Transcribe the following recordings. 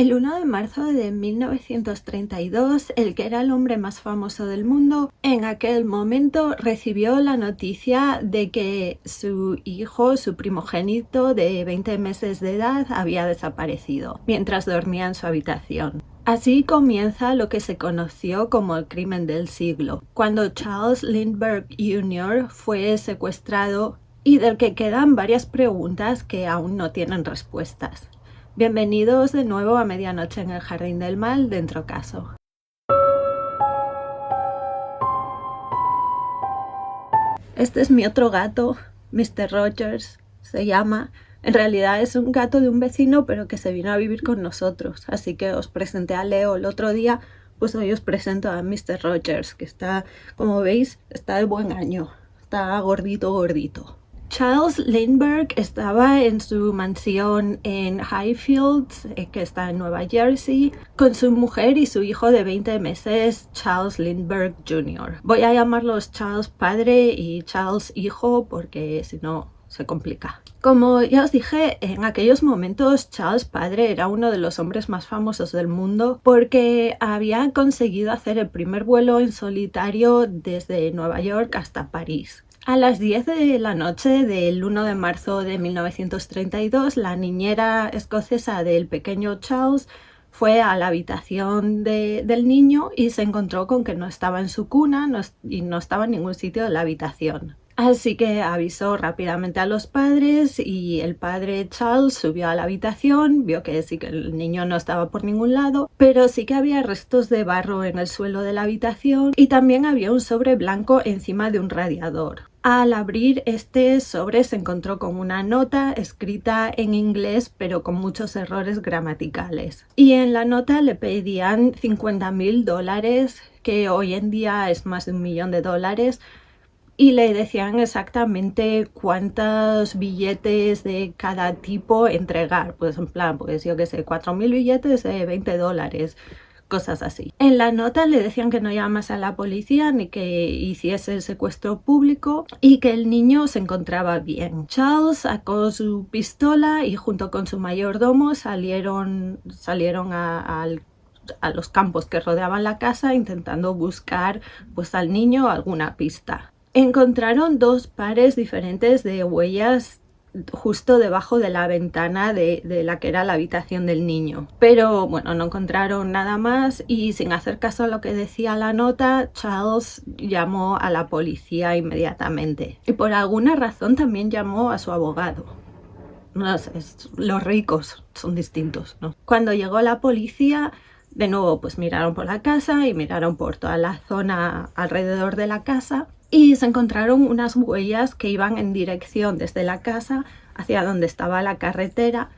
El 1 de marzo de 1932, el que era el hombre más famoso del mundo, en aquel momento recibió la noticia de que su hijo, su primogénito de 20 meses de edad, había desaparecido mientras dormía en su habitación. Así comienza lo que se conoció como el crimen del siglo, cuando Charles Lindbergh Jr. fue secuestrado y del que quedan varias preguntas que aún no tienen respuestas. Bienvenidos de nuevo a Medianoche en el Jardín del Mal, dentro caso. Este es mi otro gato, Mr. Rogers, se llama. En realidad es un gato de un vecino, pero que se vino a vivir con nosotros. Así que os presenté a Leo el otro día, pues hoy os presento a Mr. Rogers, que está, como veis, está de buen año. Está gordito. Charles Lindbergh estaba en su mansión en Highfield, que está en Nueva Jersey, con su mujer y su hijo de 20 meses, Charles Lindbergh Jr. Voy a llamarlos Charles padre y Charles hijo porque si no se complica. Como ya os dije, en aquellos momentos Charles padre era uno de los hombres más famosos del mundo porque había conseguido hacer el primer vuelo en solitario desde Nueva York hasta París. A las 10 de la noche del 1 de marzo de 1932, la niñera escocesa del pequeño Charles fue a la habitación del niño y se encontró con que no estaba en su cuna y no estaba en ningún sitio de la habitación. Así que avisó rápidamente a los padres y el padre Charles subió a la habitación, vio que sí que el niño no estaba por ningún lado, pero sí que había restos de barro en el suelo de la habitación y también había un sobre blanco encima de un radiador. Al abrir este sobre se encontró con una nota escrita en inglés pero con muchos errores gramaticales. Y en la nota le pedían $50.000, que hoy en día es más de $1 millón, y le decían exactamente cuántos billetes de cada tipo entregar. Pues en plan, pues yo qué sé, 4.000 billetes de $20. Cosas así. En la nota le decían que no llamase a la policía ni que hiciese el secuestro público y que el niño se encontraba bien. Charles sacó su pistola y junto con su mayordomo salieron a los campos que rodeaban la casa intentando buscar pues al niño alguna pista. Encontraron 2 pares diferentes de huellas justo debajo de la ventana de la que era la habitación del niño. Pero bueno, no encontraron nada más y sin hacer caso a lo que decía la nota, Charles llamó a la policía inmediatamente. Y por alguna razón también llamó a su abogado. No sé, los ricos son distintos, ¿no? Cuando llegó la policía, de nuevo pues miraron por la casa y miraron por toda la zona alrededor de la casa y se encontraron unas huellas que iban en dirección desde la casa hacia donde estaba la carretera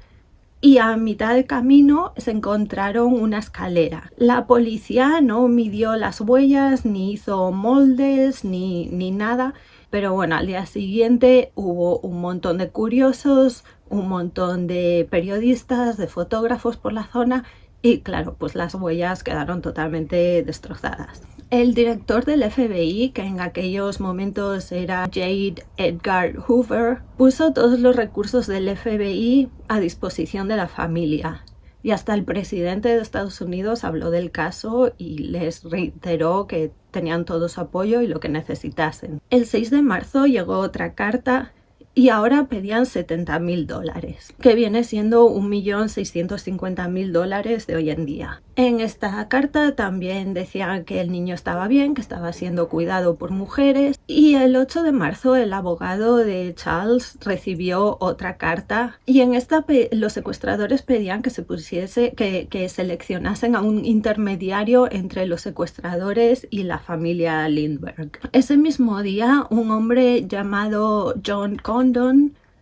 y a mitad de camino se encontraron una escalera. La policía no midió las huellas, ni hizo moldes, ni nada, pero bueno, al día siguiente hubo un montón de curiosos, un montón de periodistas, de fotógrafos por la zona y claro, pues las huellas quedaron totalmente destrozadas. El director del FBI, que en aquellos momentos era J. Edgar Hoover, puso todos los recursos del FBI a disposición de la familia. Y hasta el presidente de Estados Unidos habló del caso y les reiteró que tenían todo su apoyo y lo que necesitasen. El 6 de marzo llegó otra carta y ahora pedían $70.000, que viene siendo $1.650.000 de hoy en día. En esta carta también decían que el niño estaba bien, que estaba siendo cuidado por mujeres, y el 8 de marzo el abogado de Charles recibió otra carta y en esta los secuestradores pedían que se pusiese, que seleccionasen a un intermediario entre los secuestradores y la familia Lindbergh. Ese mismo día un hombre llamado John Condon,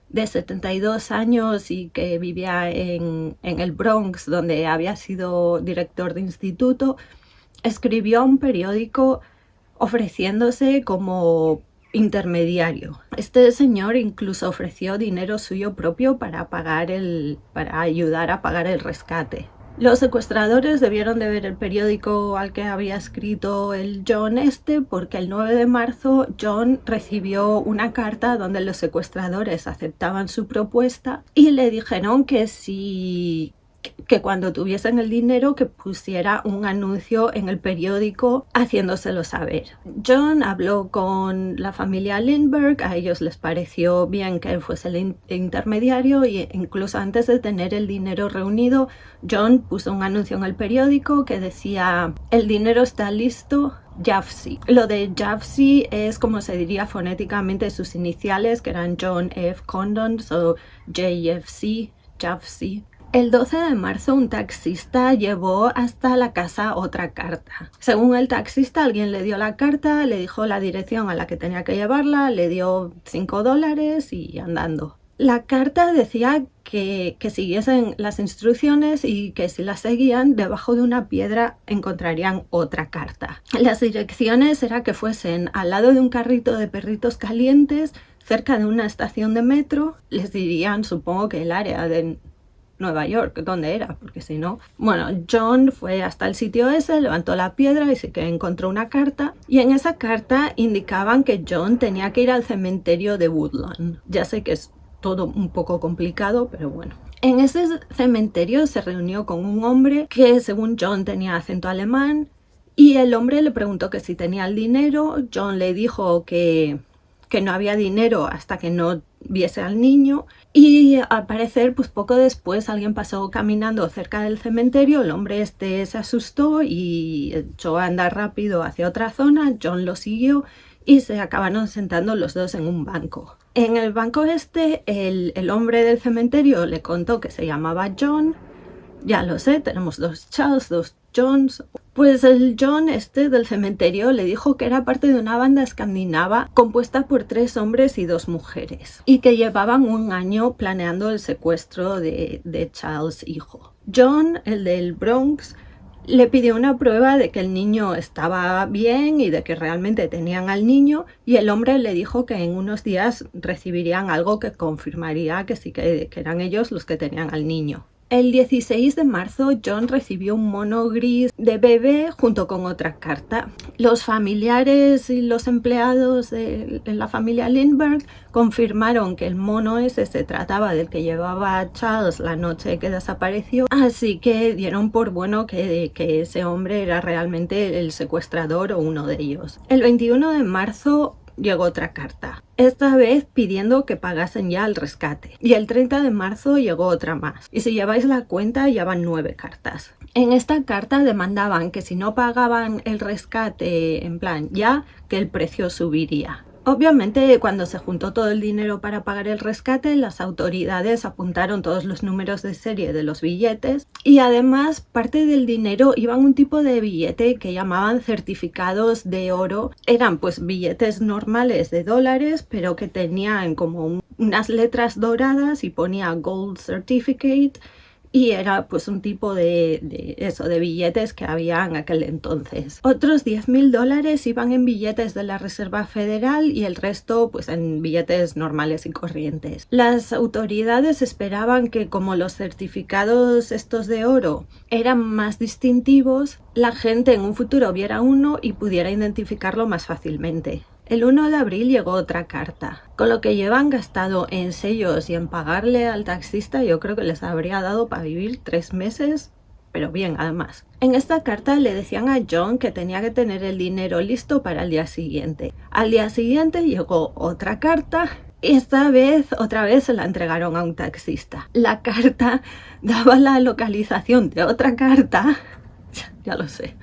de 72 años y que vivía en el Bronx, donde había sido director de instituto, escribió a un periódico ofreciéndose como intermediario. Este señor incluso ofreció dinero suyo propio para ayudar a pagar el rescate. Los secuestradores debieron de ver el periódico al que había escrito el John porque el 9 de marzo John recibió una carta donde los secuestradores aceptaban su propuesta y le dijeron que si que cuando tuviesen el dinero que pusiera un anuncio en el periódico haciéndoselo saber. John habló con la familia Lindbergh, a ellos les pareció bien que él fuese el intermediario y incluso antes de tener el dinero reunido, John puso un anuncio en el periódico que decía: el dinero está listo, JFC. Lo de JFC es como se diría fonéticamente sus iniciales, que eran John F. Condon, o JFC, JFC. El 12 de marzo un taxista llevó hasta la casa otra carta. Según el taxista, alguien le dio la carta, le dijo la dirección a la que tenía que llevarla, le dio $5 y andando. La carta decía que siguiesen las instrucciones y que si las seguían, debajo de una piedra encontrarían otra carta. Las direcciones era que fuesen al lado de un carrito de perritos calientes, cerca de una estación de metro. Les dirían, supongo que el área de Nueva York, ¿dónde era? Porque si no... Bueno, John fue hasta el sitio ese, levantó la piedra y sí que encontró una carta. Y en esa carta indicaban que John tenía que ir al cementerio de Woodlawn. Ya sé que es todo un poco complicado, pero bueno. En ese cementerio se reunió con un hombre que, según John, tenía acento alemán. Y el hombre le preguntó que si tenía el dinero. John le dijo que no había dinero hasta que no viese al niño, y al parecer pues poco después alguien pasó caminando cerca del cementerio, el hombre se asustó y echó a andar rápido hacia otra zona. John lo siguió y se acabaron sentando los dos en un banco. En el banco el hombre del cementerio le contó que se llamaba John. Ya lo sé, tenemos dos Charles, dos Johns. Pues el John del cementerio le dijo que era parte de una banda escandinava compuesta por 3 hombres y 2 mujeres y que llevaban un año planeando el secuestro de Charles hijo. John, el del Bronx, le pidió una prueba de que el niño estaba bien y de que realmente tenían al niño, y el hombre le dijo que en unos días recibirían algo que confirmaría que sí que eran ellos los que tenían al niño. El 16 de marzo, John recibió un mono gris de bebé junto con otra carta. Los familiares y los empleados de la familia Lindbergh confirmaron que el mono ese se trataba del que llevaba Charles la noche que desapareció, así que dieron por bueno que ese hombre era realmente el secuestrador o uno de ellos. El 21 de marzo llegó otra carta, esta vez pidiendo que pagasen ya el rescate, y el 30 de marzo llegó otra más, y si lleváis la cuenta ya van 9 cartas. En esta carta demandaban que si no pagaban el rescate en plan ya, que el precio subiría. Obviamente, cuando se juntó todo el dinero para pagar el rescate, las autoridades apuntaron todos los números de serie de los billetes, y además parte del dinero iba en un tipo de billete que llamaban certificados de oro. Eran pues billetes normales de dólares, pero que tenían como unas letras doradas y ponía Gold Certificate, y era pues un tipo de billetes que había en aquel entonces. Otros $10.000 iban en billetes de la Reserva Federal y el resto pues en billetes normales y corrientes. Las autoridades esperaban que, como los certificados estos de oro eran más distintivos, la gente en un futuro viera uno y pudiera identificarlo más fácilmente. El 1 de abril llegó otra carta. Con lo que llevan gastado en sellos y en pagarle al taxista, yo creo que les habría dado para vivir 3 meses, pero bien además. En esta carta le decían a John que tenía que tener el dinero listo para el día siguiente. Al día siguiente llegó otra carta y esta vez otra vez se la entregaron a un taxista. La carta daba la localización de otra carta, ya lo sé,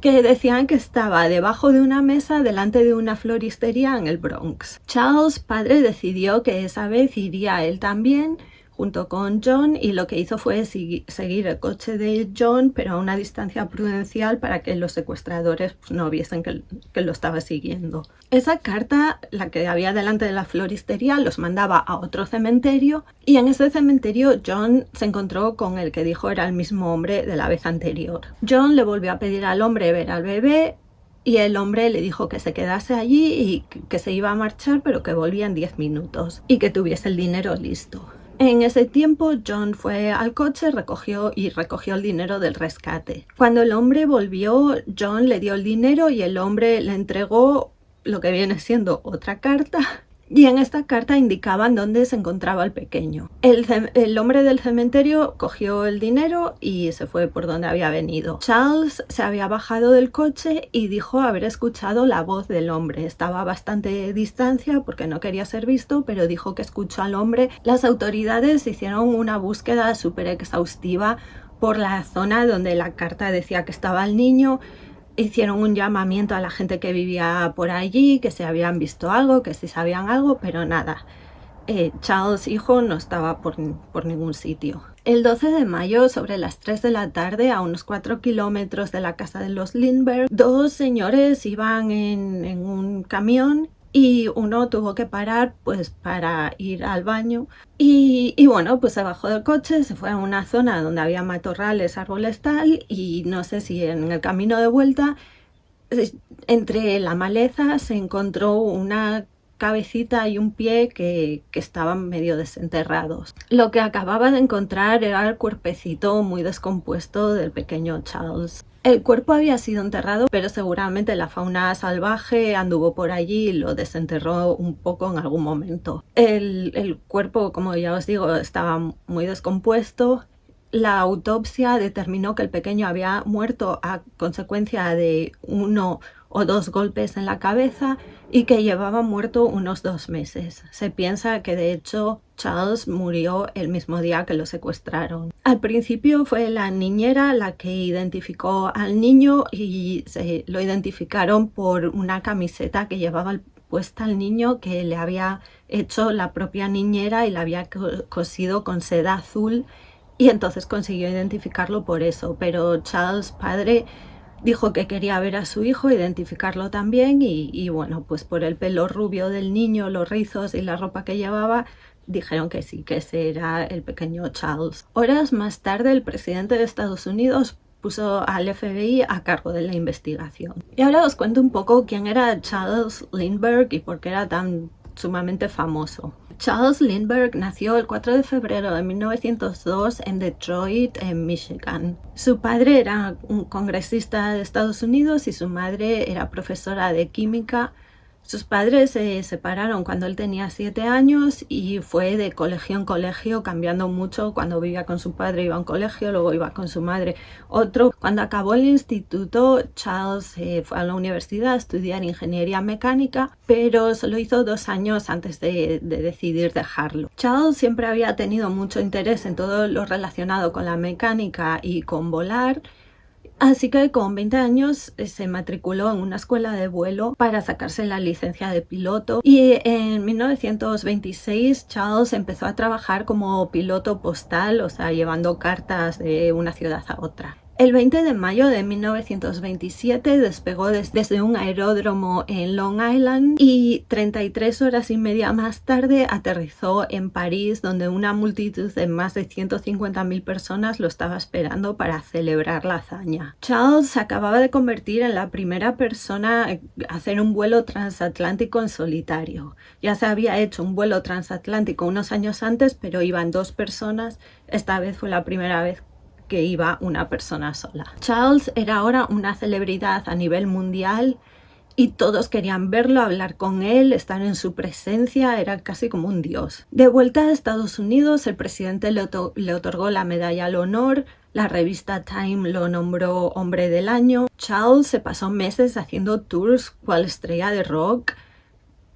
que decían que estaba debajo de una mesa delante de una floristería en el Bronx. Charles, padre, decidió que esa vez iría él también junto con John, y lo que hizo fue seguir el coche de John, pero a una distancia prudencial para que los secuestradores pues, no viesen que lo estaba siguiendo. Esa carta, la que había delante de la floristería, los mandaba a otro cementerio, y en ese cementerio John se encontró con el que dijo era el mismo hombre de la vez anterior. John le volvió a pedir al hombre ver al bebé, y el hombre le dijo que se quedase allí y que se iba a marchar, pero que volvía en 10 minutos y que tuviese el dinero listo. En ese tiempo John fue al coche, recogió el dinero del rescate. Cuando el hombre volvió, John le dio el dinero y el hombre le entregó lo que viene siendo otra carta y en esta carta indicaban dónde se encontraba el pequeño. El hombre del cementerio cogió el dinero y se fue por donde había venido. Charles se había bajado del coche y dijo haber escuchado la voz del hombre. Estaba a bastante distancia porque no quería ser visto, pero dijo que escuchó al hombre. Las autoridades hicieron una búsqueda súper exhaustiva por la zona donde la carta decía que estaba el niño. Hicieron un llamamiento a la gente que vivía por allí, que si habían visto algo, que si sabían algo, pero nada. Charles, hijo, no estaba por ningún sitio. El 12 de mayo, sobre las 3 de la tarde, a unos 4 kilómetros de la casa de los Lindbergh, dos señores iban en un camión y uno tuvo que parar pues para ir al baño y bueno, pues se bajó del coche, se fue a una zona donde había matorrales, árboles tal, y no sé si en el camino de vuelta entre la maleza se encontró una cabecita y un pie que estaban medio desenterrados. Lo que acababa de encontrar era el cuerpecito muy descompuesto del pequeño Charles. El cuerpo había sido enterrado, pero seguramente la fauna salvaje anduvo por allí y lo desenterró un poco en algún momento. El cuerpo, como ya os digo, estaba muy descompuesto. La autopsia determinó que el pequeño había muerto a consecuencia de 1 o 2 golpes en la cabeza y que llevaba muerto unos 2 meses. Se piensa que de hecho Charles murió el mismo día que lo secuestraron. Al principio fue la niñera la que identificó al niño y lo identificaron por una camiseta que llevaba puesta al niño que le había hecho la propia niñera y la había cosido con seda azul, y entonces consiguió identificarlo por eso. Pero Charles, padre, dijo que quería ver a su hijo, identificarlo también y bueno, pues por el pelo rubio del niño, los rizos y la ropa que llevaba, dijeron que sí, que ese era el pequeño Charles. Horas más tarde, el presidente de Estados Unidos puso al FBI a cargo de la investigación. Y ahora os cuento un poco quién era Charles Lindbergh y por qué era tan sumamente famoso. Charles Lindbergh nació el 4 de febrero de 1902 en Detroit, en Michigan. Su padre era un congresista de Estados Unidos y su madre era profesora de química. Sus padres se separaron cuando él tenía 7 años y fue de colegio en colegio, cambiando mucho. Cuando vivía con su padre iba a un colegio, luego iba con su madre otro. Cuando acabó el instituto, Charles fue a la universidad a estudiar ingeniería mecánica, pero solo hizo 2 años antes de decidir dejarlo. Charles siempre había tenido mucho interés en todo lo relacionado con la mecánica y con volar. Así que con 20 años se matriculó en una escuela de vuelo para sacarse la licencia de piloto y en 1926 Charles empezó a trabajar como piloto postal, o sea, llevando cartas de una ciudad a otra. El 20 de mayo de 1927 despegó desde un aeródromo en Long Island y 33 horas y media más tarde aterrizó en París, donde una multitud de más de 150.000 personas lo estaba esperando para celebrar la hazaña. Charles se acababa de convertir en la primera persona a hacer un vuelo transatlántico en solitario. Ya se había hecho un vuelo transatlántico unos años antes, pero iban 2 personas. Esta vez fue la primera vez que iba una persona sola. Charles era ahora una celebridad a nivel mundial y todos querían verlo, hablar con él, estar en su presencia, era casi como un dios. De vuelta a Estados Unidos, el presidente le otorgó la medalla al honor, la revista Time lo nombró hombre del año. Charles se pasó meses haciendo tours cual estrella de rock,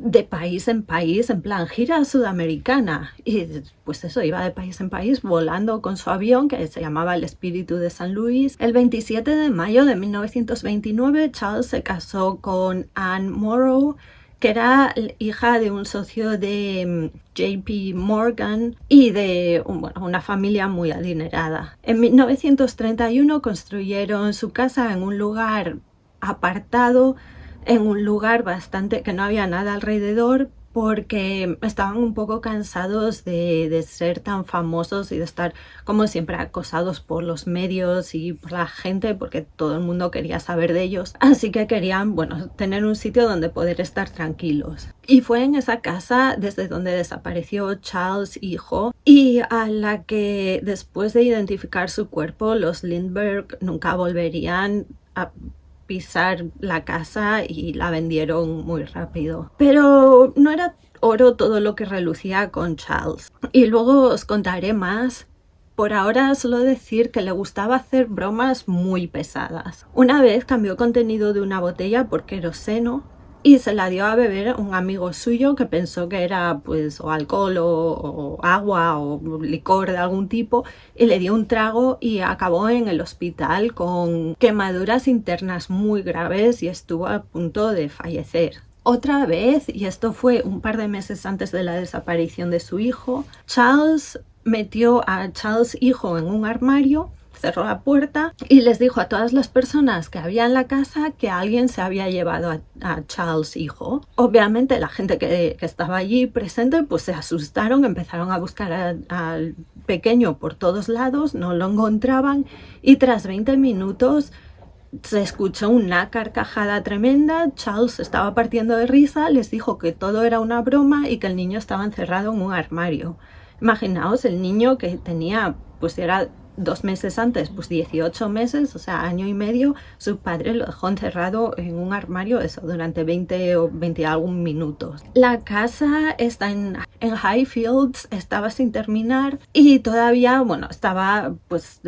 de país en país, en plan gira sudamericana, y pues eso, iba de país en país volando con su avión que se llamaba el Espíritu de San Luis. El 27 de mayo de 1929 Charles se casó con Anne Morrow, que era hija de un socio de JP Morgan y de una familia muy adinerada. En 1931 construyeron su casa en un lugar apartado, en un lugar bastante que no había nada alrededor, porque estaban un poco cansados de ser tan famosos y de estar como siempre acosados por los medios y por la gente, porque todo el mundo quería saber de ellos, así que querían, tener un sitio donde poder estar tranquilos. Y fue en esa casa desde donde desapareció Charles, hijo, y a la que después de identificar su cuerpo los Lindbergh nunca volverían a pisar la casa y la vendieron muy rápido. Pero no era oro todo lo que relucía con Charles. Y luego os contaré más. Por ahora solo decir que le gustaba hacer bromas muy pesadas. Una vez cambió contenido de una botella por queroseno y se la dio a beber un amigo suyo que pensó que era pues o alcohol o agua o licor de algún tipo, y le dio un trago y acabó en el hospital con quemaduras internas muy graves y estuvo a punto de fallecer. Otra vez, y esto fue un par de meses antes de la desaparición de su hijo, Charles metió a Charles hijo en un armario, cerró la puerta y les dijo a todas las personas que había en la casa que alguien se había llevado a Charles hijo. Obviamente la gente que estaba allí presente pues se asustaron, empezaron a buscar al pequeño por todos lados, no lo encontraban y tras 20 minutos se escuchó una carcajada tremenda. Charles estaba partiendo de risa, les dijo que todo era una broma y que el niño estaba encerrado en un armario. Imaginaos, el niño que tenía, pues era 2 meses antes, pues 18 meses, o sea, año y medio, su padre lo dejó encerrado en un armario, eso, durante 20 o 20 y algún minutos. La casa está en Highfields, estaba sin terminar y todavía, bueno,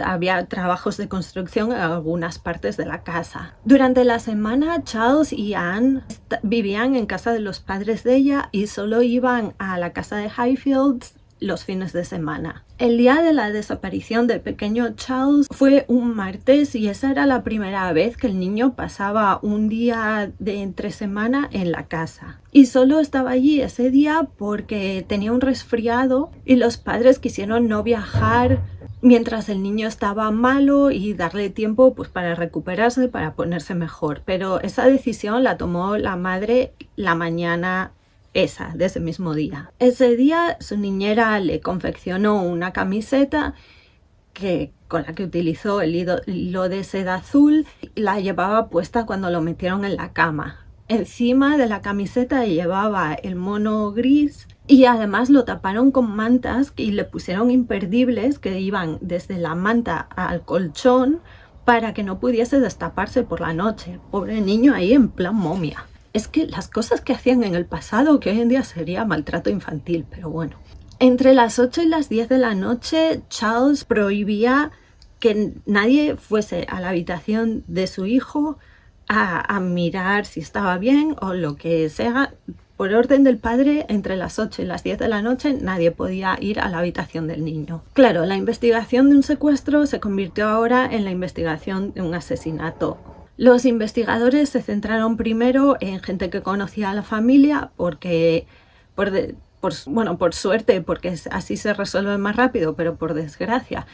había trabajos de construcción en algunas partes de la casa. Durante la semana, Charles y Anne vivían en casa de los padres de ella y solo iban a la casa de Highfields los fines de semana. El día de la desaparición del pequeño Charles fue un martes y esa era la primera vez que el niño pasaba un día de entre semana en la casa. Y solo estaba allí ese día porque tenía un resfriado y los padres quisieron no viajar mientras el niño estaba malo y darle tiempo pues para recuperarse, para ponerse mejor. Pero esa decisión la tomó la madre la mañana de ese mismo día. Ese día su niñera le confeccionó una camiseta con la que utilizó el hilo de seda azul, la llevaba puesta cuando lo metieron en la cama. Encima de la camiseta llevaba el mono gris y además lo taparon con mantas y le pusieron imperdibles que iban desde la manta al colchón para que no pudiese destaparse por la noche. Pobre niño ahí en plan momia. Es que las cosas que hacían en el pasado, que hoy en día sería maltrato infantil, pero bueno. Entre las 8 y las 10 de la noche, Charles prohibía que nadie fuese a la habitación de su hijo a mirar si estaba bien o lo que sea. Por orden del padre, entre las 8 y las 10 de la noche nadie podía ir a la habitación del niño. Claro, la investigación de un secuestro se convirtió ahora en la investigación de un asesinato. Los investigadores se centraron primero en gente que conocía a la familia porque, por suerte, porque así se resuelve más rápido, pero por desgracia,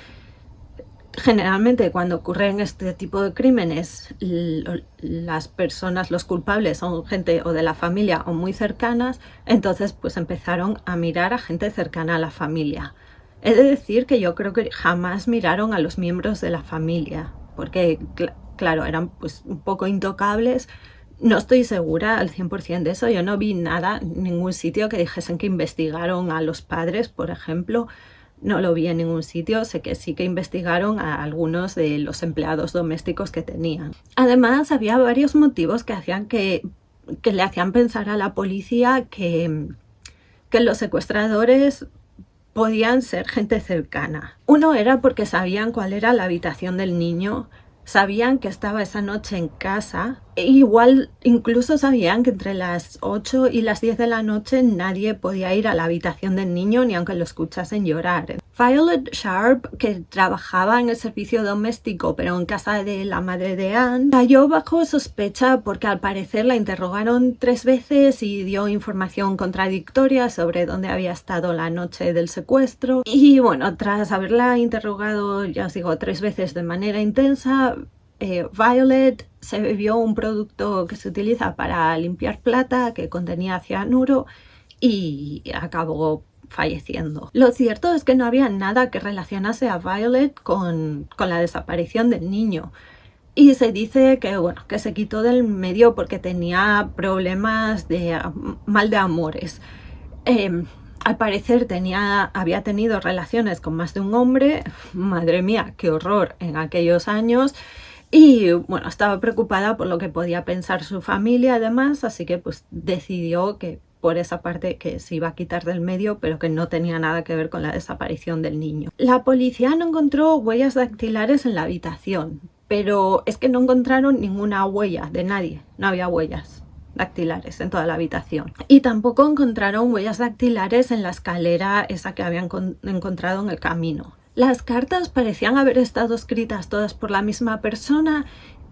generalmente cuando ocurren este tipo de crímenes, las personas, los culpables son gente o de la familia o muy cercanas, entonces pues empezaron a mirar a gente cercana a la familia. He de decir que yo creo que jamás miraron a los miembros de la familia, porque claro, eran pues un poco intocables. No estoy segura al 100% de eso. Yo no vi nada, ningún sitio que dijesen que investigaron a los padres, por ejemplo. No lo vi en ningún sitio. Sé que sí que investigaron a algunos de los empleados domésticos que tenían. Además, había varios motivos que hacían que le hacían pensar a la policía que los secuestradores podían ser gente cercana. Uno era porque sabían cuál era la habitación del niño, sabían que estaba esa noche en casa, e igual incluso sabían que entre las 8 y las 10 de la noche nadie podía ir a la habitación del niño ni aunque lo escuchasen llorar. Violet Sharp, que trabajaba en el servicio doméstico pero en casa de la madre de Anne, cayó bajo sospecha porque al parecer la interrogaron 3 veces y dio información contradictoria sobre dónde había estado la noche del secuestro. Y bueno, tras haberla interrogado, ya os digo, 3 veces de manera intensa, Violet se bebió un producto que se utiliza para limpiar plata que contenía cianuro y acabó falleciendo. Lo cierto es que no había nada que relacionase a Violet con la desaparición del niño. Y se dice que, bueno, que se quitó del medio porque tenía problemas de mal de amores. Al parecer había tenido relaciones con más de un hombre. Madre mía, qué horror en aquellos años. Y bueno, estaba preocupada por lo que podía pensar su familia además, así que pues decidió que por esa parte que se iba a quitar del medio, pero que no tenía nada que ver con la desaparición del niño. La policía no encontró huellas dactilares en la habitación, pero es que no encontraron ninguna huella de nadie, no había huellas dactilares en toda la habitación. Y tampoco encontraron huellas dactilares en la escalera esa que habían encontrado en el camino. Las cartas parecían haber estado escritas todas por la misma persona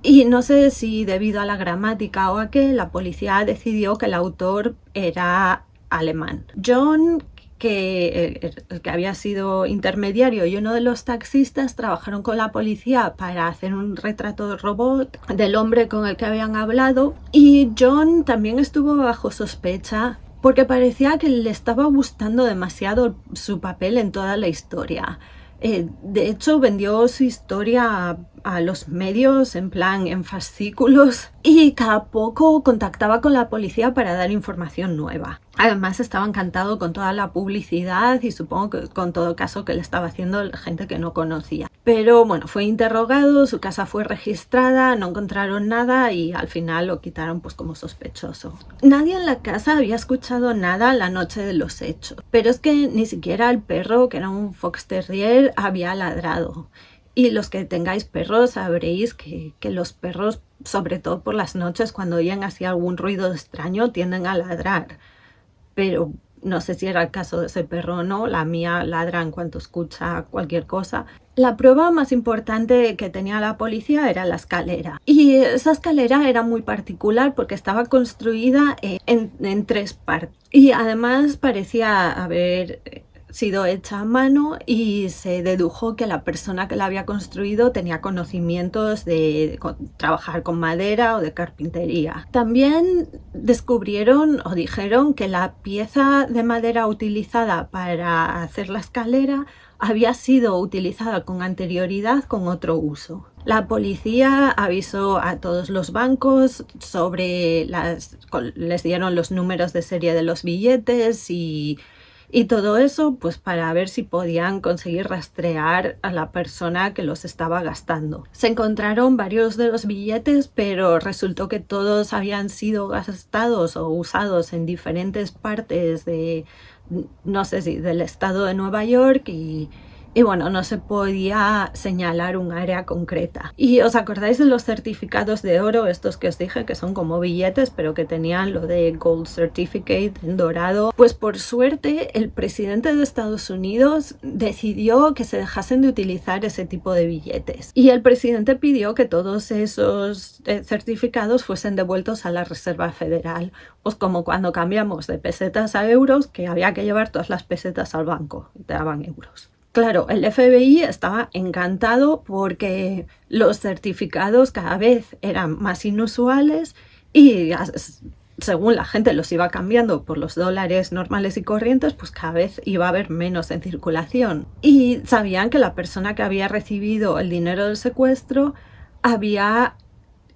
y no sé si debido a la gramática o a qué, la policía decidió que el autor era alemán. John, el que había sido intermediario, y uno de los taxistas trabajaron con la policía para hacer un retrato de robot del hombre con el que habían hablado, y John también estuvo bajo sospecha porque parecía que le estaba gustando demasiado su papel en toda la historia. De hecho, vendió su historia a los medios en fascículos, y cada poco contactaba con la policía para dar información nueva. Además, estaba encantado con toda la publicidad y supongo que con todo caso que le estaba haciendo la gente que no conocía. Pero bueno, fue interrogado, su casa fue registrada, no encontraron nada y al final lo quitaron pues como sospechoso. Nadie en la casa había escuchado nada la noche de los hechos, pero es que ni siquiera el perro, que era un fox terrier, había ladrado. Y los que tengáis perros sabréis que los perros, sobre todo por las noches, cuando oyen así algún ruido extraño, tienden a ladrar. Pero no sé si era el caso de ese perro o no, la mía ladra en cuanto escucha cualquier cosa. La prueba más importante que tenía la policía era la escalera. Y esa escalera era muy particular porque estaba construida en 3 partes. Y además parecía haber sido hecha a mano y se dedujo que la persona que la había construido tenía conocimientos de trabajar con madera o de carpintería. También descubrieron o dijeron que la pieza de madera utilizada para hacer la escalera había sido utilizada con anterioridad con otro uso. La policía avisó a todos los bancos les dieron los números de serie de los billetes y todo eso pues para ver si podían conseguir rastrear a la persona que los estaba gastando. Se encontraron varios de los billetes, pero resultó que todos habían sido gastados o usados en diferentes partes no sé si del estado de Nueva York y bueno, no se podía señalar un área concreta. ¿Y os acordáis de los certificados de oro, estos que os dije que son como billetes, pero que tenían lo de Gold Certificate en dorado? Pues por suerte el presidente de Estados Unidos decidió que se dejasen de utilizar ese tipo de billetes. Y el presidente pidió que todos esos certificados fuesen devueltos a la Reserva Federal. Pues como cuando cambiamos de pesetas a euros, que había que llevar todas las pesetas al banco y te daban euros. Claro, el FBI estaba encantado porque los certificados cada vez eran más inusuales y según la gente los iba cambiando por los dólares normales y corrientes, pues cada vez iba a haber menos en circulación. Y sabían que la persona que había recibido el dinero del secuestro había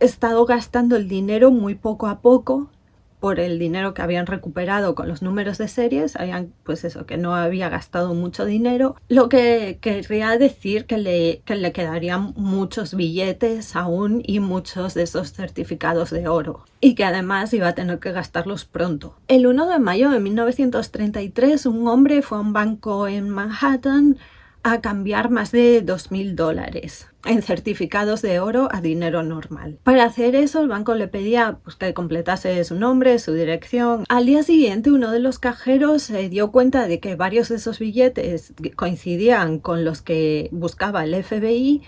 estado gastando el dinero muy poco a poco por el dinero que habían recuperado con los números de series, habían pues eso, que no había gastado mucho dinero, lo que querría decir que le quedarían muchos billetes aún y muchos de esos certificados de oro, y que además iba a tener que gastarlos pronto. El 1 de mayo de 1933 un hombre fue a un banco en Manhattan a cambiar más de $2.000 en certificados de oro a dinero normal. Para hacer eso, el banco le pedía pues, que completase su nombre, su dirección. Al día siguiente, uno de los cajeros se dio cuenta de que varios de esos billetes coincidían con los que buscaba el FBI,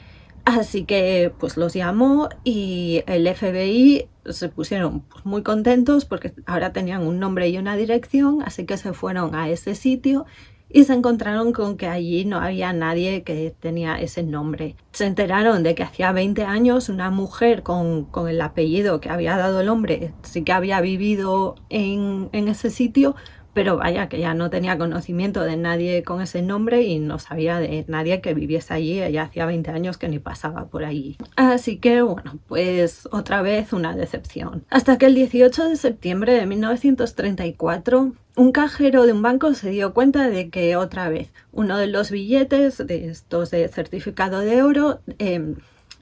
así que pues los llamó y el FBI se pusieron pues, muy contentos porque ahora tenían un nombre y una dirección, así que se fueron a ese sitio y se encontraron con que allí no había nadie que tenía ese nombre. Se enteraron de que hacía 20 años una mujer con el apellido que había dado el hombre sí que había vivido en ese sitio, pero vaya que ya no tenía conocimiento de nadie con ese nombre y no sabía de nadie que viviese allí. Ella hacía 20 años que ni pasaba por allí. Así que bueno, pues otra vez una decepción. Hasta que el 18 de septiembre de 1934 un cajero de un banco se dio cuenta de que otra vez uno de los billetes de estos de certificado de oro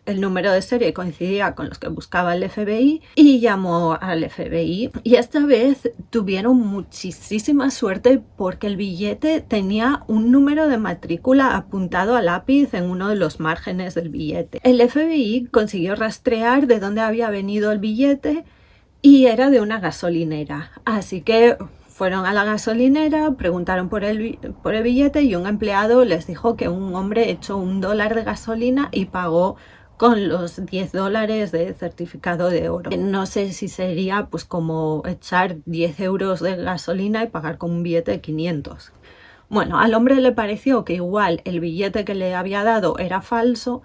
el número de serie coincidía con los que buscaba el FBI y llamó al FBI. Y esta vez tuvieron muchísima suerte porque el billete tenía un número de matrícula apuntado a lápiz en uno de los márgenes del billete. El FBI consiguió rastrear de dónde había venido el billete y era de una gasolinera. Así que fueron a la gasolinera, preguntaron por el billete y un empleado les dijo que un hombre echó $1 de gasolina y pagó con los $10 de certificado de oro. No sé si sería pues como echar 10 euros de gasolina y pagar con un billete de 500. Bueno, al hombre le pareció que igual el billete que le había dado era falso,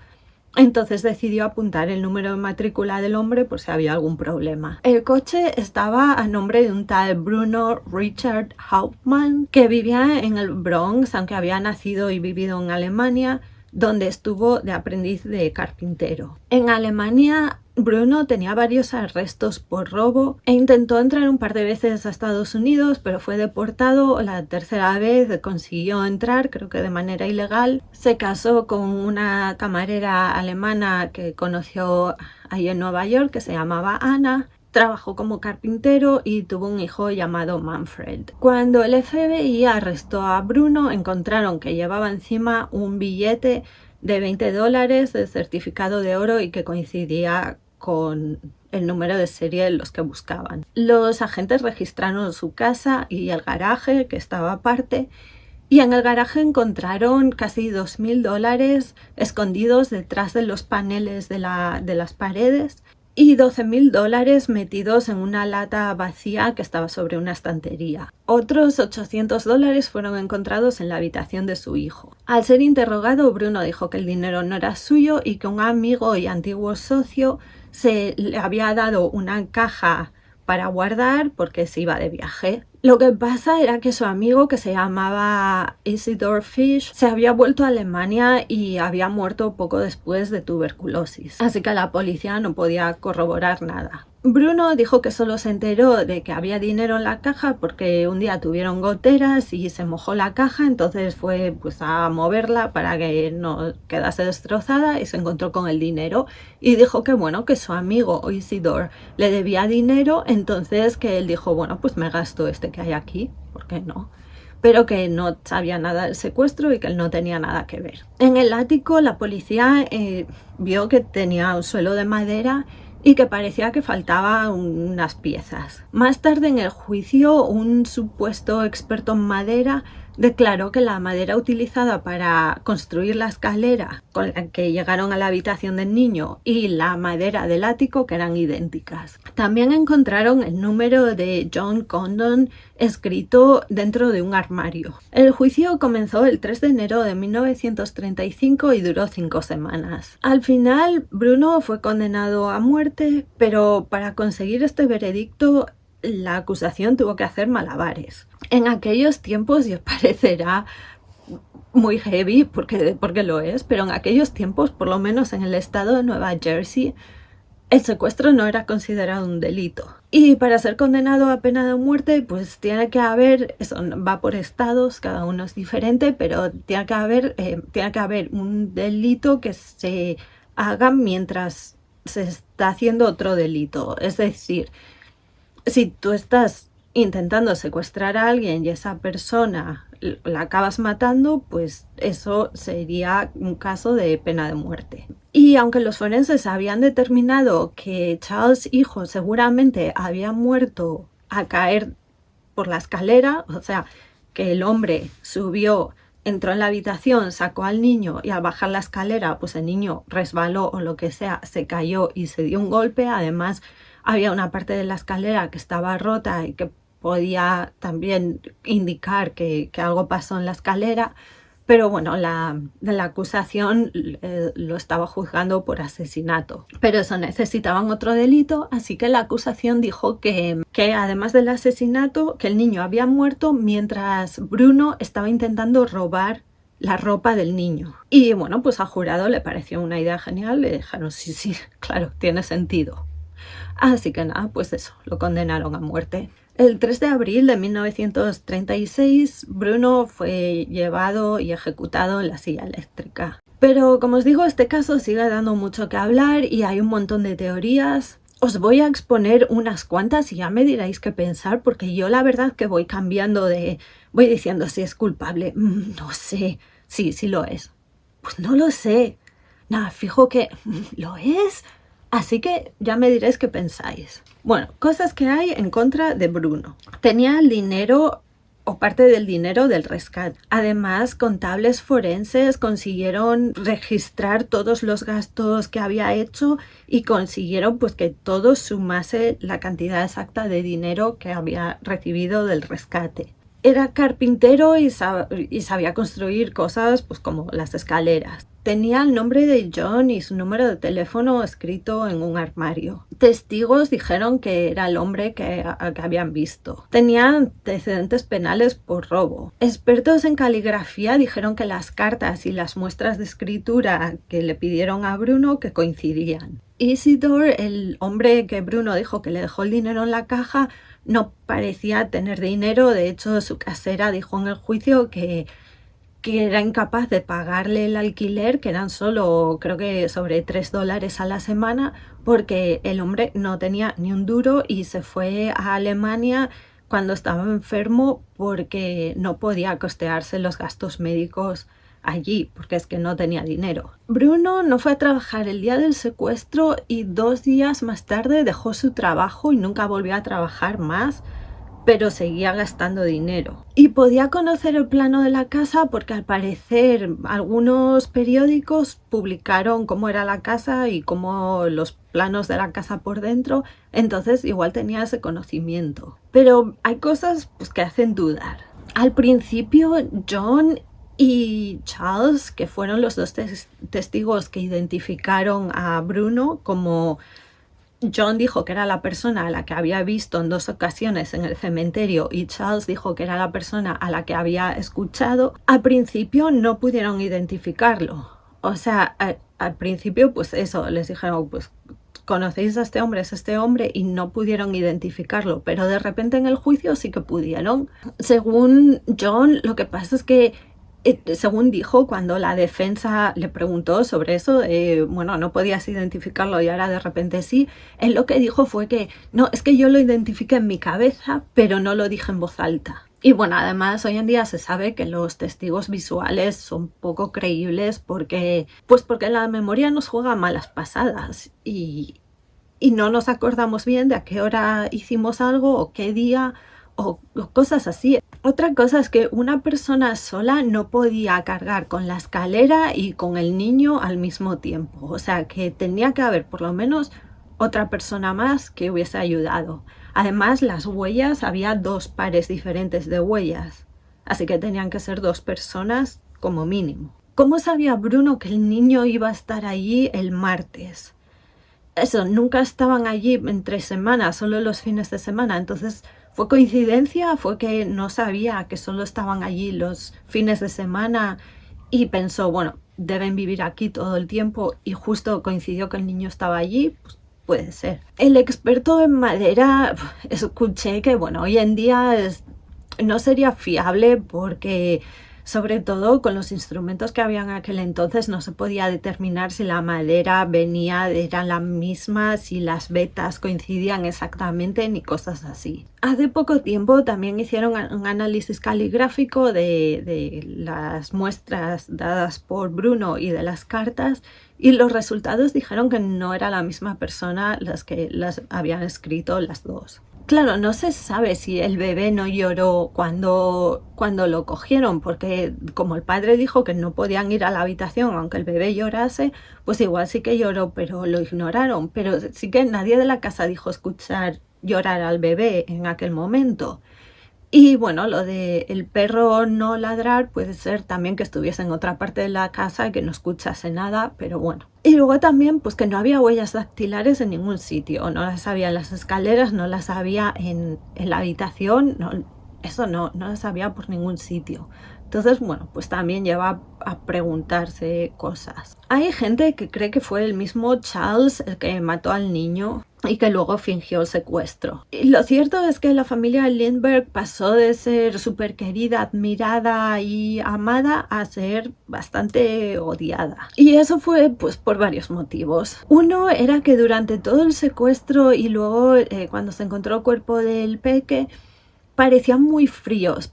entonces decidió apuntar el número de matrícula del hombre por si había algún problema. El coche estaba a nombre de un tal Bruno Richard Hauptmann, que vivía en el Bronx, aunque había nacido y vivido en Alemania, donde estuvo de aprendiz de carpintero. En Alemania, Bruno tenía varios arrestos por robo e intentó entrar un par de veces a Estados Unidos, pero fue deportado. La tercera vez consiguió entrar, creo que de manera ilegal. Se casó con una camarera alemana que conoció ahí en Nueva York, que se llamaba Anna. Trabajó como carpintero y tuvo un hijo llamado Manfred. Cuando el FBI arrestó a Bruno, encontraron que llevaba encima un billete de $20 de certificado de oro y que coincidía con el número de serie en los que buscaban. Los agentes registraron su casa y el garaje, que estaba aparte, y en el garaje encontraron casi $2.000 escondidos detrás de los paneles de las paredes y $12.000 metidos en una lata vacía que estaba sobre una estantería. Otros $800 fueron encontrados en la habitación de su hijo. Al ser interrogado, Bruno dijo que el dinero no era suyo y que un amigo y antiguo socio le había dado una caja para guardar porque se iba de viaje. Lo que pasa era que su amigo, que se llamaba Isidor Fish, se había vuelto a Alemania y había muerto poco después de tuberculosis, así que la policía no podía corroborar nada. Bruno dijo que solo se enteró de que había dinero en la caja porque un día tuvieron goteras y se mojó la caja, entonces fue pues a moverla para que no quedase destrozada y se encontró con el dinero y dijo que bueno, que su amigo Isidor le debía dinero, entonces que él dijo bueno, pues me gasto este que hay aquí, ¿por qué no? Pero que no sabía nada del secuestro y que él no tenía nada que ver. En el ático la policía vio que tenía un suelo de madera y que parecía que faltaban unas piezas. Más tarde en el juicio, un supuesto experto en madera declaró que la madera utilizada para construir la escalera con la que llegaron a la habitación del niño y la madera del ático que eran idénticas. También encontraron el número de John Condon escrito dentro de un armario. El juicio comenzó el 3 de enero de 1935 y duró 5 semanas. Al final, Bruno fue condenado a muerte, pero para conseguir este veredicto la acusación tuvo que hacer malabares. En aquellos tiempos, y os parecerá muy heavy porque lo es, pero en aquellos tiempos, por lo menos en el estado de Nueva Jersey, el secuestro no era considerado un delito. Y para ser condenado a pena de muerte, pues tiene que haber, eso va por estados, cada uno es diferente, pero tiene que haber un delito que se haga mientras se está haciendo otro delito. Es decir, si tú estás intentando secuestrar a alguien y esa persona la acabas matando, pues eso sería un caso de pena de muerte. Y aunque los forenses habían determinado que Charles hijo seguramente había muerto al caer por la escalera, o sea, que el hombre subió, entró en la habitación, sacó al niño y al bajar la escalera, pues el niño resbaló o lo que sea, se cayó y se dio un golpe. Además, había una parte de la escalera que estaba rota y que podía también indicar que algo pasó en la escalera, pero bueno, la acusación lo estaba juzgando por asesinato. Pero eso, necesitaban otro delito, así que la acusación dijo que además del asesinato, que el niño había muerto mientras Bruno estaba intentando robar la ropa del niño. Y bueno, pues al jurado le pareció una idea genial, le dijeron sí, claro, tiene sentido. Así que nada, pues eso, lo condenaron a muerte. El 3 de abril de 1936, Bruno fue llevado y ejecutado en la silla eléctrica. Pero como os digo, este caso sigue dando mucho que hablar y hay un montón de teorías. Os voy a exponer unas cuantas y ya me diréis qué pensar, porque yo la verdad que voy cambiando voy diciendo si es culpable, no sé, sí lo es. Pues no lo sé. Nada, fijo que lo es. Así que ya me diréis qué pensáis. Bueno, cosas que hay en contra de Bruno. Tenía el dinero o parte del dinero del rescate. Además, contables forenses consiguieron registrar todos los gastos que había hecho y consiguieron pues que todo sumase la cantidad exacta de dinero que había recibido del rescate. Era carpintero y sabía construir cosas pues como las escaleras. Tenía el nombre de John y su número de teléfono escrito en un armario. Testigos dijeron que era el hombre que habían visto. Tenía antecedentes penales por robo. Expertos en caligrafía dijeron que las cartas y las muestras de escritura que le pidieron a Bruno que coincidían. Isidore, el hombre que Bruno dijo que le dejó el dinero en la caja, no parecía tener dinero. De hecho, su casera dijo en el juicio que era incapaz de pagarle el alquiler, que eran solo, creo que sobre $3 a la semana, porque el hombre no tenía ni un duro y se fue a Alemania cuando estaba enfermo porque no podía costearse los gastos médicos allí, porque es que no tenía dinero. Bruno no fue a trabajar el día del secuestro y 2 días más tarde dejó su trabajo y nunca volvió a trabajar más, pero seguía gastando dinero. Y podía conocer el plano de la casa porque al parecer algunos periódicos publicaron cómo era la casa y cómo los planos de la casa por dentro, entonces igual tenía ese conocimiento. Pero hay cosas pues, que hacen dudar. Al principio, John y Charles, que fueron los dos testigos que identificaron a Bruno, como John dijo que era la persona a la que había visto en 2 ocasiones en el cementerio y Charles dijo que era la persona a la que había escuchado, al principio no pudieron identificarlo. O sea, al principio pues eso, les dijeron pues conocéis a este hombre, es este hombre, y no pudieron identificarlo, pero de repente en el juicio sí que pudieron. Según John, lo que pasa es que según dijo, cuando la defensa le preguntó sobre eso, bueno, no podías identificarlo y ahora de repente sí, él lo que dijo fue que no, es que yo lo identifiqué en mi cabeza, pero no lo dije en voz alta. Y bueno, además hoy en día se sabe que los testigos visuales son poco creíbles porque la memoria nos juega malas pasadas y no nos acordamos bien de a qué hora hicimos algo o qué día o cosas así. Otra cosa es que una persona sola no podía cargar con la escalera y con el niño al mismo tiempo. O sea, que tenía que haber por lo menos otra persona más que hubiese ayudado. Además, las huellas, había 2 pares diferentes de huellas. Así que tenían que ser 2 personas como mínimo. ¿Cómo sabía Bruno que el niño iba a estar allí el martes? Eso, nunca estaban allí entre semanas, solo los fines de semana. Entonces, ¿fue coincidencia? ¿Fue que no sabía que solo estaban allí los fines de semana y pensó, bueno, deben vivir aquí todo el tiempo y justo coincidió que el niño estaba allí? Pues puede ser. El experto en madera, escuché que, bueno, hoy en día no sería fiable porque sobre todo con los instrumentos que había en aquel entonces no se podía determinar si la madera era la misma, si las vetas coincidían exactamente ni cosas así. Hace poco tiempo también hicieron un análisis caligráfico de las muestras dadas por Bruno y de las cartas y los resultados dijeron que no era la misma persona las que las habían escrito las dos. Claro, no se sabe si el bebé no lloró cuando lo cogieron, porque como el padre dijo que no podían ir a la habitación aunque el bebé llorase, pues igual sí que lloró, pero lo ignoraron. Pero sí que nadie de la casa dijo escuchar llorar al bebé en aquel momento. Y bueno, lo de el perro no ladrar puede ser también que estuviese en otra parte de la casa y que no escuchase nada, pero bueno. Y luego también pues que no había huellas dactilares en ningún sitio, no las había en las escaleras, no las había en la habitación, eso no las había por ningún sitio. Entonces, bueno, pues también lleva a preguntarse cosas. Hay gente que cree que fue el mismo Charles el que mató al niño y que luego fingió el secuestro. Y lo cierto es que la familia Lindbergh pasó de ser súper querida, admirada y amada a ser bastante odiada. Y eso fue pues por varios motivos. Uno era que durante todo el secuestro y luego cuando se encontró el cuerpo del peque, parecían muy fríos,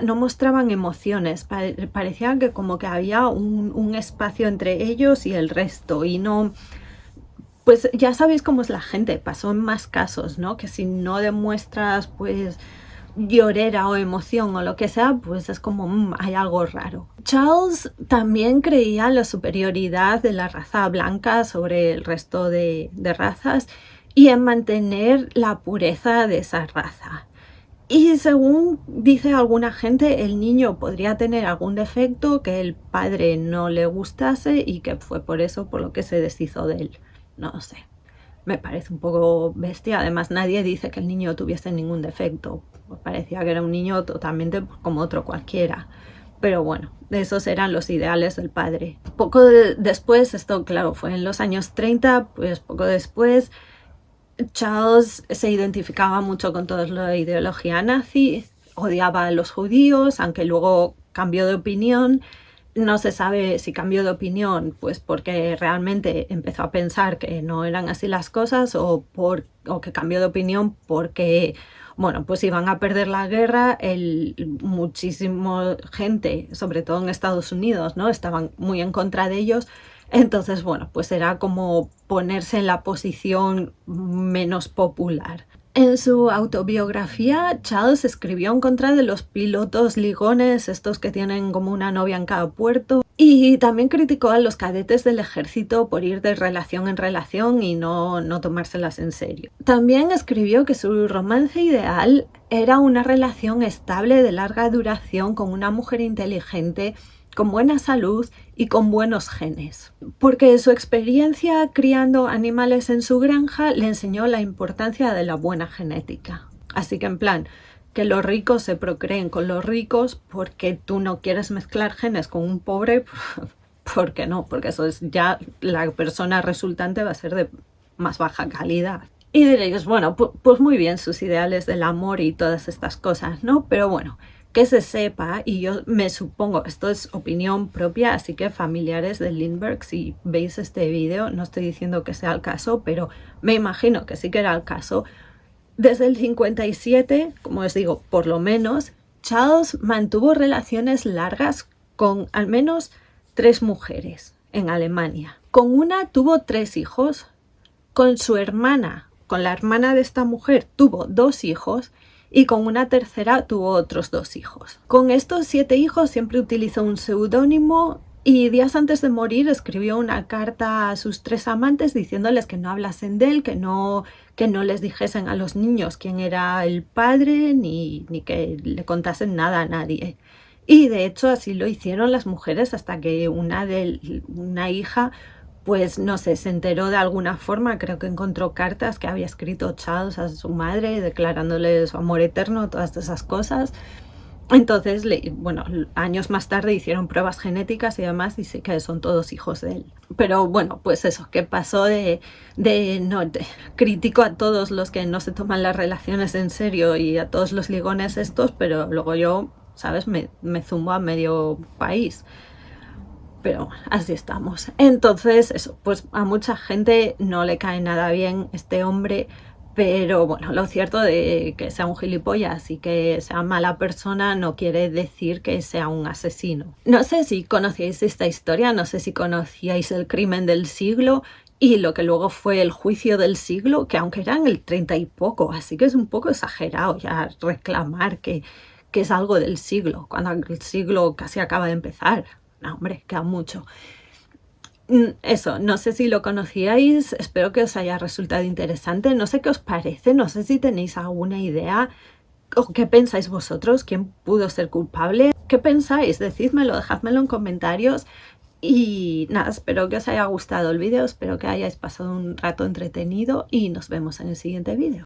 no mostraban emociones, parecía que como que había un espacio entre ellos y el resto y no... Pues ya sabéis cómo es la gente, pasó en más casos, ¿no? Que si no demuestras pues llorera o emoción o lo que sea, pues es como hay algo raro. Charles también creía en la superioridad de la raza blanca sobre el resto de razas y en mantener la pureza de esa raza. Y según dice alguna gente, el niño podría tener algún defecto que el padre no le gustase y que fue por eso por lo que se deshizo de él. No sé, me parece un poco bestia. Además, nadie dice que el niño tuviese ningún defecto. Me parecía que era un niño totalmente como otro cualquiera. Pero bueno, esos eran los ideales del padre. Poco después, esto claro, fue en los años 30, pues poco después, Charles se identificaba mucho con toda la ideología nazi, odiaba a los judíos, aunque luego cambió de opinión. No se sabe si cambió de opinión pues porque realmente empezó a pensar que no eran así las cosas o que cambió de opinión porque, bueno, pues iban a perder la guerra, muchísima gente, sobre todo en Estados Unidos, ¿no? Estaban muy en contra de ellos. Entonces, bueno, pues era como ponerse en la posición menos popular. En su autobiografía, Charles escribió en contra de los pilotos ligones, estos que tienen como una novia en cada puerto, y también criticó a los cadetes del ejército por ir de relación en relación y no tomárselas en serio. También escribió que su romance ideal era una relación estable de larga duración con una mujer inteligente, con buena salud y con buenos genes, porque su experiencia criando animales en su granja le enseñó la importancia de la buena genética. Así que en plan, que los ricos se procreen con los ricos porque tú no quieres mezclar genes con un pobre, ¿por qué no? Porque eso es ya la persona resultante va a ser de más baja calidad. Y diréis, bueno, pues muy bien sus ideales del amor y todas estas cosas, ¿no? Pero bueno, que se sepa, y yo me supongo, esto es opinión propia, así que familiares de Lindbergh, si veis este vídeo, no estoy diciendo que sea el caso, pero me imagino que sí que era el caso. Desde el 57, como os digo, por lo menos, Charles mantuvo relaciones largas con al menos 3 mujeres en Alemania. Con una tuvo 3 hijos, con su hermana, con la hermana de esta mujer, tuvo 2 hijos, y con una tercera tuvo otros 2 hijos. Con estos 7 hijos siempre utilizó un seudónimo y días antes de morir escribió una carta a sus 3 amantes diciéndoles que no hablasen de él, que no les dijesen a los niños quién era el padre ni que le contasen nada a nadie. Y de hecho así lo hicieron las mujeres hasta que una hija, pues no sé, se enteró de alguna forma, creo que encontró cartas que había escrito Charles a su madre declarándole su amor eterno, todas esas cosas. Entonces, bueno, años más tarde hicieron pruebas genéticas y demás y sí que son todos hijos de él. Pero bueno, pues eso, que pasó critico a todos los que no se toman las relaciones en serio y a todos los ligones estos, pero luego yo, ¿sabes? Me zumbo a medio país. Pero así estamos. Entonces, eso, pues a mucha gente no le cae nada bien este hombre, pero bueno, lo cierto de que sea un gilipollas y que sea mala persona no quiere decir que sea un asesino. No sé si conocíais esta historia, no sé si conocíais el crimen del siglo y lo que luego fue el juicio del siglo, que aunque era en el 30 y poco, así que es un poco exagerado ya reclamar que es algo del siglo, cuando el siglo casi acaba de empezar. No, hombre, queda mucho. Eso, no sé si lo conocíais, espero que os haya resultado interesante, no sé qué os parece, no sé si tenéis alguna idea o qué pensáis vosotros, quién pudo ser culpable, qué pensáis, decídmelo, dejádmelo en comentarios y nada, espero que os haya gustado el vídeo, espero que hayáis pasado un rato entretenido y nos vemos en el siguiente vídeo.